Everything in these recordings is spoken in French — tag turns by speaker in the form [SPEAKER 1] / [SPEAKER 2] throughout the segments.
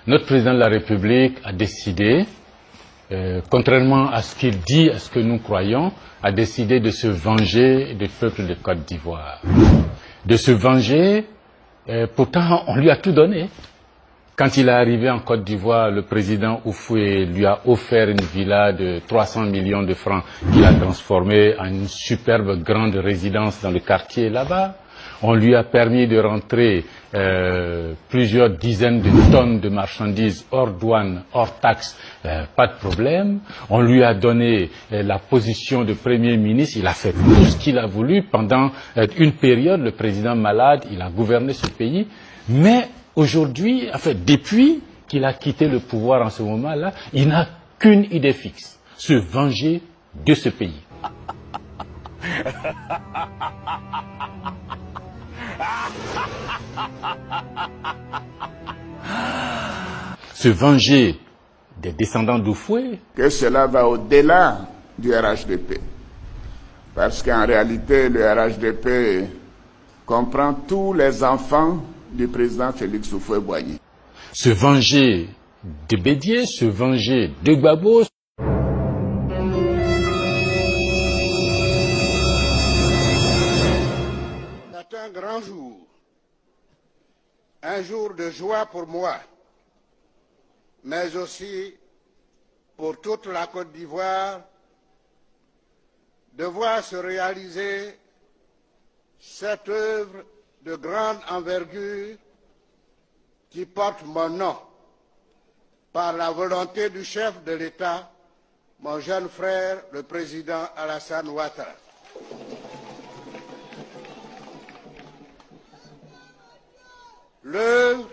[SPEAKER 1] Notre président de la République a décidé, contrairement à ce qu'il dit, à ce que nous croyons, a décidé de se venger du peuple de Côte d'Ivoire. De se venger, pourtant on lui a tout donné. Quand il est arrivé en Côte d'Ivoire, le président Houphouët lui a offert une villa de 300 millions de francs qu'il a transformée en une superbe grande résidence dans le quartier là-bas. On lui a permis de rentrer plusieurs dizaines de tonnes de marchandises hors douane, hors taxes, pas de problème. On lui a donné la position de Premier ministre. Il a fait tout ce qu'il a voulu pendant une période. Le président malade, il a gouverné ce pays. Mais aujourd'hui, enfin, depuis qu'il a quitté le pouvoir en ce moment-là, il n'a qu'une idée fixe, se venger de ce pays. Se venger des descendants d'Houphouët.
[SPEAKER 2] Que cela va au-delà du RHDP. Parce qu'en réalité, le RHDP comprend tous les enfants du président Félix Houphouët-Boigny.
[SPEAKER 1] Se venger de Bédié, se venger de Gbagbo.
[SPEAKER 3] C'est un grand jour, un jour de joie pour moi, mais aussi pour toute la Côte d'Ivoire, de voir se réaliser cette œuvre de grande envergure qui porte mon nom par la volonté du chef de l'État, mon jeune frère, le président Alassane Ouattara. L'œuvre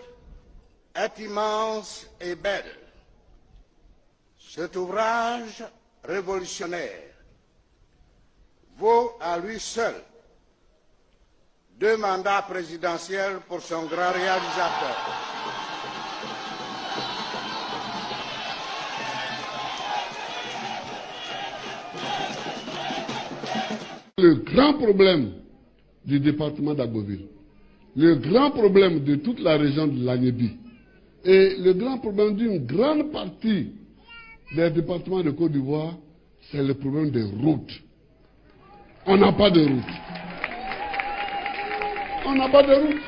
[SPEAKER 3] est immense et belle. Cet ouvrage révolutionnaire vaut à lui seul 2 mandats présidentiels pour son grand réalisateur.
[SPEAKER 4] Le grand problème du département d'Agboville, le grand problème de toute la région de l'Agnébi et le grand problème d'une grande partie des départements de Côte d'Ivoire, c'est le problème des routes. On n'a pas de route. On n'a pas de route.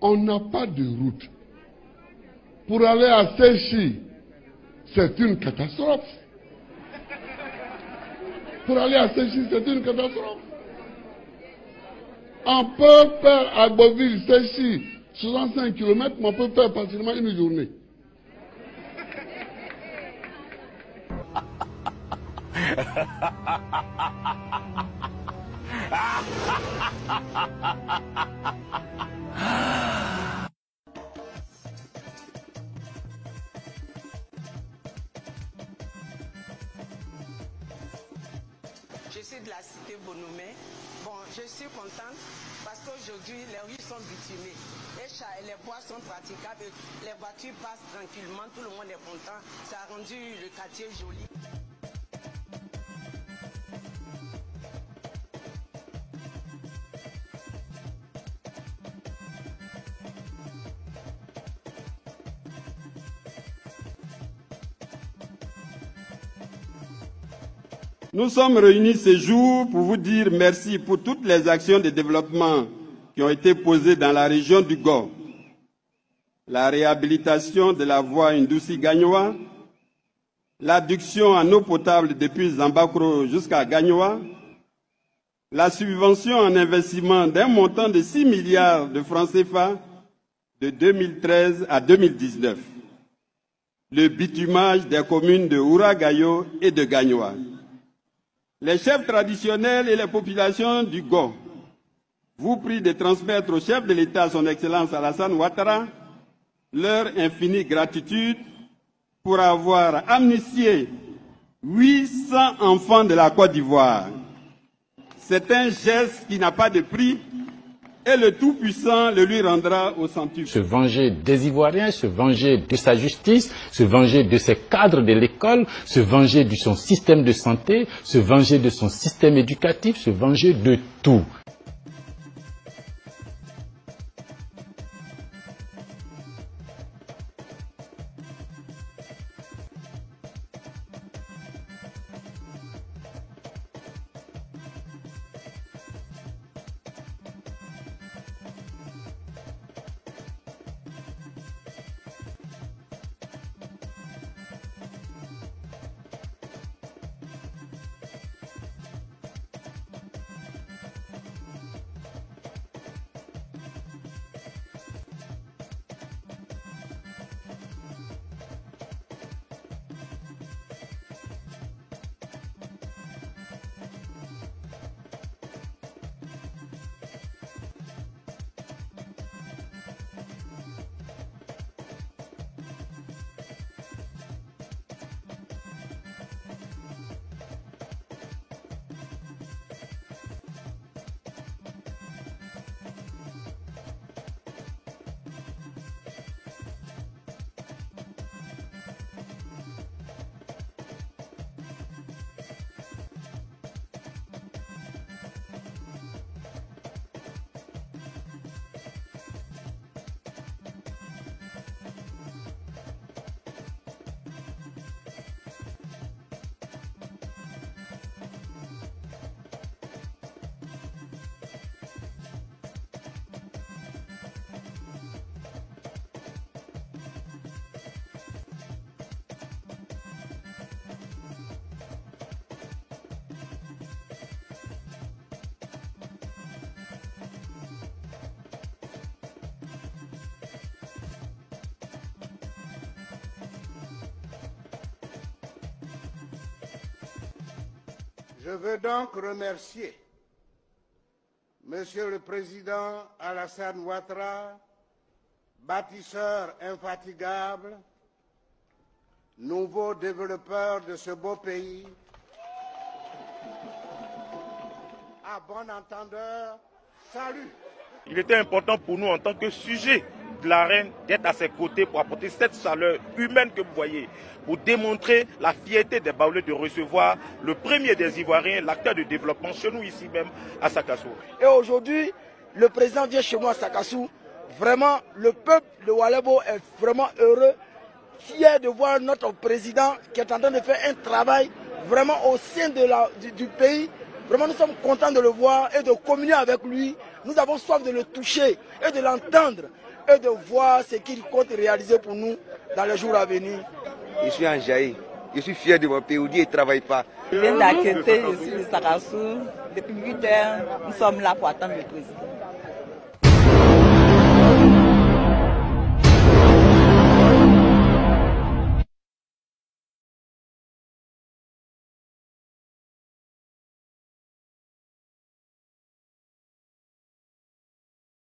[SPEAKER 4] On n'a pas de route. Pour aller à Séchi, c'est une catastrophe. Pour aller à Séchi, c'est une catastrophe. On peut faire à Agboville, Séchi, 65 km, mais on peut faire facilement une journée.
[SPEAKER 5] Je suis de la cité Bonoumé. Bon, je suis contente parce qu'aujourd'hui, les rues sont bitumées. Les voies sont praticables, les voitures passent tranquillement, tout le monde est content. Ça a rendu le quartier joli.
[SPEAKER 6] Nous sommes réunis ce jour pour vous dire merci pour toutes les actions de développement qui ont été posées dans la région du Go. La réhabilitation de la voie Ndouzi-Gagnoa, l'adduction en eau potable depuis Zambakro jusqu'à Gagnoa, la subvention en investissement d'un montant de 6 milliards de francs CFA de 2013 à 2019, le bitumage des communes de Ouragayo et de Gagnoa. Les chefs traditionnels et les populations du Go vous prient de transmettre au chef de l'État, son Excellence Alassane Ouattara, leur infinie gratitude pour avoir amnistié 800 enfants de la Côte d'Ivoire. C'est un geste qui n'a pas de prix et le Tout-Puissant le lui rendra au centuple.
[SPEAKER 1] Se venger des Ivoiriens, se venger de sa justice, se venger de ses cadres de l'école, se venger de son système de santé, se venger de son système éducatif, se venger de tout.
[SPEAKER 3] Je veux donc remercier Monsieur le Président Alassane Ouattara, bâtisseur infatigable, nouveau développeur de ce beau pays, à bon entendeur, salut.
[SPEAKER 7] Il était important pour nous en tant que sujet de la reine d'être à ses côtés pour apporter cette chaleur humaine que vous voyez, pour démontrer la fierté des Baoulés de recevoir le premier des Ivoiriens, l'acteur de développement chez nous ici même à Sakassou.
[SPEAKER 8] Et aujourd'hui, le président vient chez moi à Sakassou. Vraiment, le peuple de Oualebo est vraiment heureux, fier de voir notre président qui est en train de faire un travail vraiment au sein du pays. Vraiment, nous sommes contents de le voir et de communier avec lui. Nous avons soif de le toucher et de l'entendre et de voir ce qu'il compte réaliser pour nous dans les jours à venir.
[SPEAKER 9] Je suis en Jaï. Je suis fier de mon pays. On dit qu'il ne travaille pas.
[SPEAKER 10] Je viens d'Akété, je suis de Sakassou. Depuis 8 heures, nous sommes là pour attendre le président.